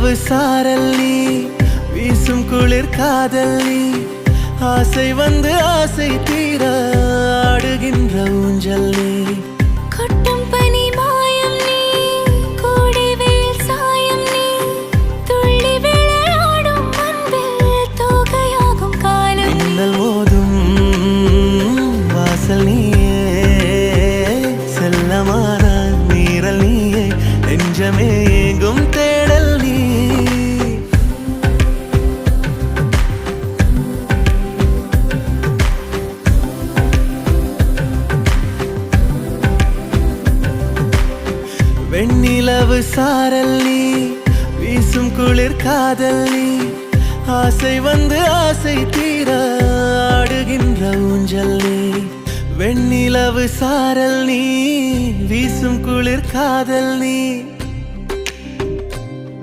வெண்ணிலவு சாரல் நீ வீசும் குளிர் காதல் நீ ஆசை வந்து ஆசை தீர ஆடுகின்ற ஊஞ்சல் நீ கொட்டும் பனி மாயம் நீ கோடை வெயில் சாயம் நீ துள்ளி விளையாடும் அன்பில் தோகையாகும் காலம் மின்னல் மோதும் வாசல் நீயே செல்லமான நீரல் நீயே நெஞ்சமே எங்கும் தேடல் நீ வெண்ணிலவு சாரல் நீ வீசும் குளிர் காதல் நீ ஆசை வந்து ஆசை தீர ஆடுகின்ற ஊஞ்சல் நீ வெண்ணிலவு சாரல் நீ வீசும் குளிர் காதல் நீ